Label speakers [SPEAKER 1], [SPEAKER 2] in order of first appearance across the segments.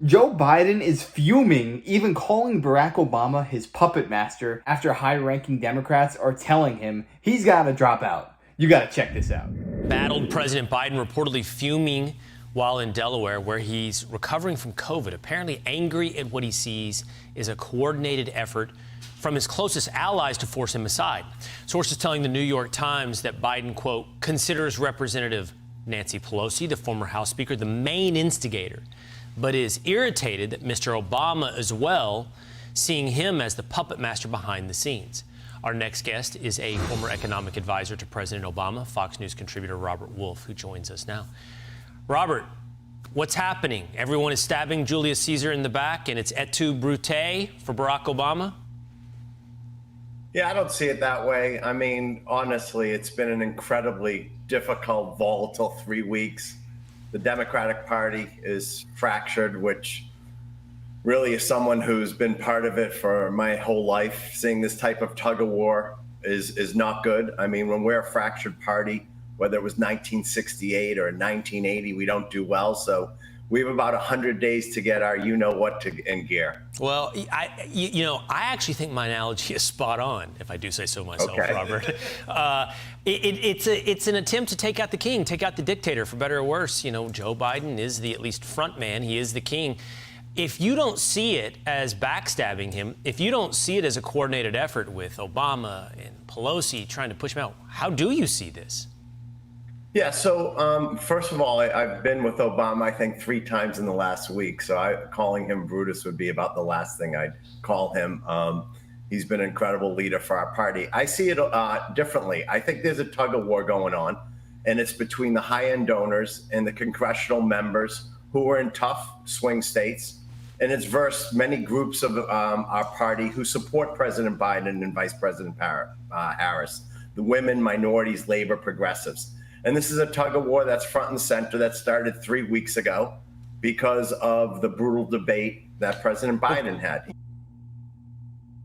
[SPEAKER 1] Joe Biden is fuming, even calling Barack Obama his puppet master after high-ranking Democrats are telling him he's got to drop out. You got to check this out.
[SPEAKER 2] Battled President Biden reportedly fuming while in Delaware, where he's recovering from COVID, apparently angry at what he sees is a coordinated effort from his closest allies to force him aside. Sources telling the New York Times that Biden, quote, considers Representative Nancy Pelosi, the former House Speaker, the main instigator, but is irritated that Mr. Obama as well, seeing him as the puppet master behind the scenes. Our next guest is a former economic advisor to President Obama, Fox News contributor Robert Wolf, who joins us now. Robert, what's happening? Everyone is stabbing Julius Caesar in the back, and it's et tu, Brute for Barack Obama?
[SPEAKER 3] Yeah, I don't see it that way. I mean, honestly, it's been an incredibly difficult, volatile 3 weeks. The Democratic Party is fractured, which really, as someone who's been part of it for my whole life, seeing this type of tug of war is not good. I mean, when we're a fractured party, whether it was 1968 or 1980, we don't do well. So we have about 100 days to get our you-know-what in gear.
[SPEAKER 2] Well, I actually think my analogy is spot on, if I do say so myself, okay. Robert. It's an attempt to take out the king, take out the dictator, for better or worse. You know, Joe Biden is the at least front man. He is the king. If you don't see it as backstabbing him, if you don't see it as a coordinated effort with Obama and Pelosi trying to push him out, how do you see this?
[SPEAKER 3] Yeah, so first of all, I've been with Obama, I think, 3 times in the last week. So calling him Brutus would be about the last thing I'd call him. He's been an incredible leader for our party. I see it differently. I think there's a tug of war going on, and it's between the high-end donors and the congressional members who are in tough swing states. And it's versus many groups of our party who support President Biden and Vice President Harris, the women, minorities, labor, progressives. And this is a tug of war that's front and center that started 3 weeks ago because of the brutal debate that President Biden had.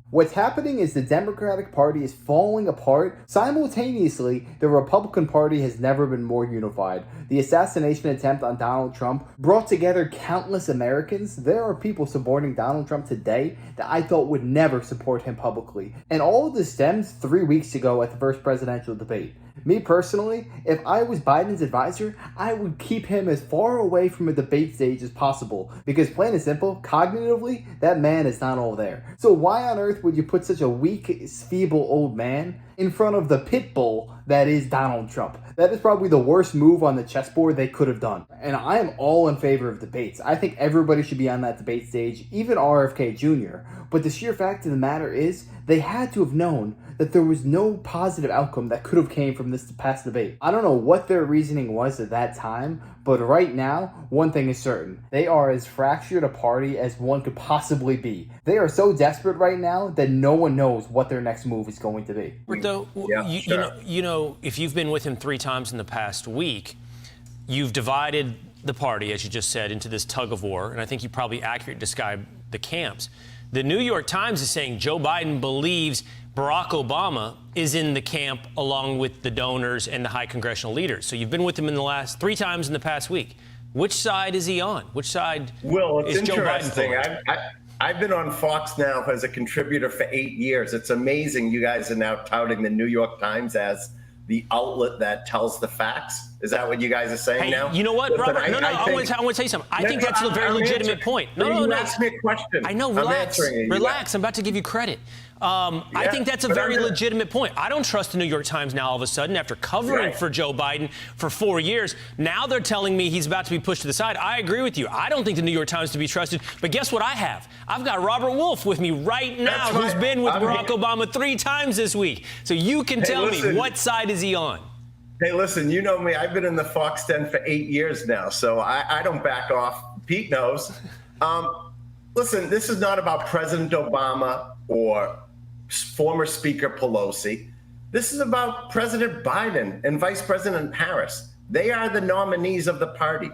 [SPEAKER 1] What's happening is the Democratic Party is falling apart. Simultaneously, the Republican Party has never been more unified. The assassination attempt on Donald Trump brought together countless Americans. There are people supporting Donald Trump today that I thought would never support him publicly. And all of this stems 3 weeks ago at the first presidential debate. Me personally, if I was Biden's advisor, I would keep him as far away from a debate stage as possible, because plain and simple, cognitively, that man is not all there. So why on earth would you put such a weak, feeble old man in front of the pit bull that is Donald Trump? That is probably the worst move on the chessboard they could have done. And I am all in favor of debates. I think everybody should be on that debate stage, even RFK Jr. But the sheer fact of the matter is, they had to have known that there was no positive outcome that could have came from this past debate. I don't know what their reasoning was at that time, but right now, one thing is certain. They are as fractured a party as one could possibly be. They are so desperate right now that no one knows what their next move is going to be.
[SPEAKER 2] But though, you know, if you've been with him 3 times in the past week, you've divided the party, as you just said, into this tug of war, and I think you probably accurately described the camps. The New York Times is saying Joe Biden believes Barack Obama is in the camp along with the donors and the high congressional leaders. So you've been with him in the last 3 times in the past week. Which side is he on? Which side is Joe Biden?
[SPEAKER 3] I've been on Fox now as a contributor for 8 years. It's amazing you guys are now touting the New York Times as the outlet that tells the facts. Is that what you guys are saying now?
[SPEAKER 2] You know what, listen, Robert? I want to tell you something. I think that's a very legitimate point.
[SPEAKER 3] No. Ask me a question.
[SPEAKER 2] I know. Relax. I'm about to give you credit. I think that's a very legitimate point. I don't trust the New York Times now all of a sudden after covering for Joe Biden for 4 years. Now they're telling me he's about to be pushed to the side. I agree with you. I don't think the New York Times to be trusted. But guess what I have? I've got Robert Wolf with me right now, who's been with Barack Obama 3 times this week. So you can tell me, what side is he on?
[SPEAKER 3] Hey, listen, you know me. I've been in the Fox den for 8 years now, so I don't back off. Pete knows. Listen, this is not about President Obama or former Speaker Pelosi. This is about President Biden and Vice President Harris. They are the nominees of the party.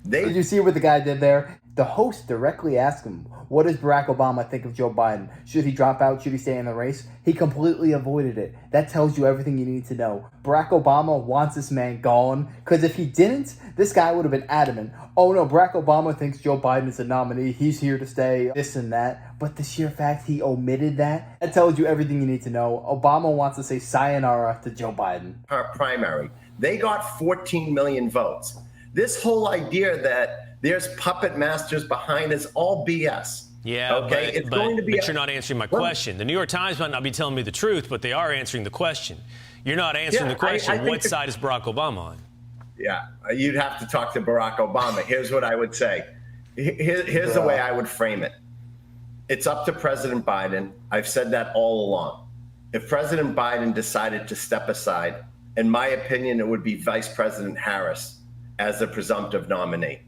[SPEAKER 1] Did you see what the guy did there? The host directly asked him, what does Barack Obama think of Joe Biden? Should he drop out? Should he stay in the race? He completely avoided it. That tells you everything you need to know. Barack Obama wants this man gone, because if he didn't, this guy would have been adamant. Oh no, Barack Obama thinks Joe Biden is a nominee. He's here to stay, this and that. But the sheer fact he omitted that tells you everything you need to know. Obama wants to say sayonara to Joe Biden.
[SPEAKER 3] Our primary, they got 14 million votes. This whole idea that there's puppet masters behind is all BS.
[SPEAKER 2] Yeah,
[SPEAKER 3] okay?
[SPEAKER 2] but you're not answering my question. The New York Times might not be telling me the truth, but they are answering the question. You're not answering the question. What side is Barack Obama on?
[SPEAKER 3] Yeah, you'd have to talk to Barack Obama. Here's what I would say. Here's the way I would frame it. It's up to President Biden. I've said that all along. If President Biden decided to step aside, in my opinion, it would be Vice President Harris as the presumptive nominee.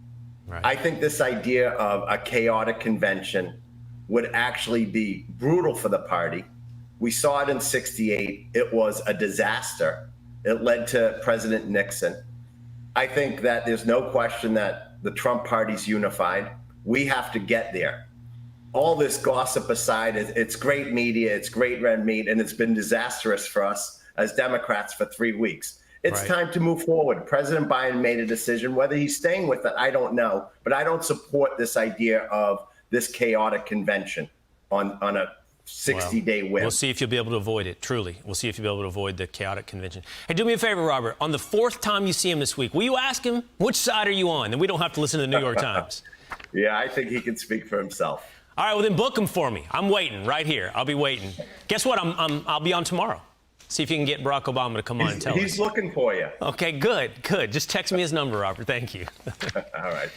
[SPEAKER 3] Right. I think this idea of a chaotic convention would actually be brutal for the party. We saw it in '68. It was a disaster. It led to President Nixon. I think that there's no question that the Trump party's unified. We have to get there. All this gossip aside, it's great media, it's great red meat, and it's been disastrous for us as Democrats for 3 weeks. It's time to move forward. President Biden made a decision. Whether he's staying with it, I don't know. But I don't support this idea of this chaotic convention on a 60-day whim.
[SPEAKER 2] We'll see if you'll be able to avoid it, truly. We'll see if you'll be able to avoid the chaotic convention. Hey, do me a favor, Robert. On the 4th time you see him this week, will you ask him, which side are you on? Then we don't have to listen to the New York Times.
[SPEAKER 3] Yeah, I think he can speak for himself.
[SPEAKER 2] All right, well, then book him for me. I'm waiting right here. I'll be waiting. Guess what? I'll be on tomorrow. See if you can get Barack Obama to come on and tell us.
[SPEAKER 3] He's looking for you.
[SPEAKER 2] Okay, good. Just text me his number, Robert. Thank you.
[SPEAKER 3] All right.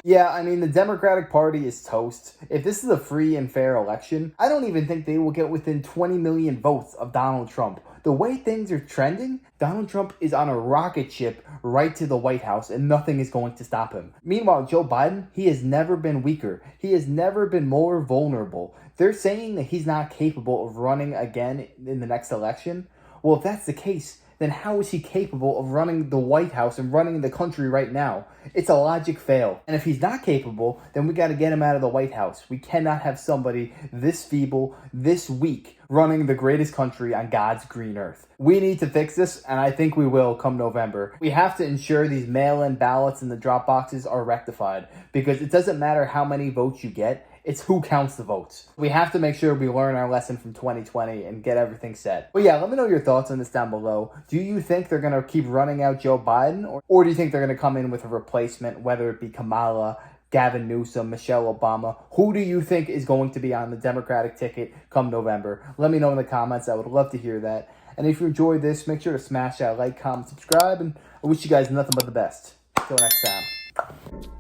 [SPEAKER 1] Yeah, I mean, the Democratic Party is toast. If this is a free and fair election, I don't even think they will get within 20 million votes of Donald Trump. The way things are trending, Donald Trump is on a rocket ship right to the White House, and nothing is going to stop him. Meanwhile, Joe Biden, he has never been weaker. He has never been more vulnerable. They're saying that he's not capable of running again in the next election. Well, if that's the case, then how is he capable of running the White House and running the country right now? It's a logic fail. And if he's not capable, then we got to get him out of the White House. We cannot have somebody this feeble, this weak, running the greatest country on God's green earth. We need to fix this, and I think we will come November. We have to ensure these mail-in ballots in the drop boxes are rectified, because it doesn't matter how many votes you get. It's who counts the votes. We have to make sure we learn our lesson from 2020 and get everything set. But yeah, let me know your thoughts on this down below. Do you think they're going to keep running out Joe Biden? Or do you think they're going to come in with a replacement, whether it be Kamala, Gavin Newsom, Michelle Obama? Who do you think is going to be on the Democratic ticket come November? Let me know in the comments. I would love to hear that. And if you enjoyed this, make sure to smash that like, comment, subscribe, and I wish you guys nothing but the best. Until next time.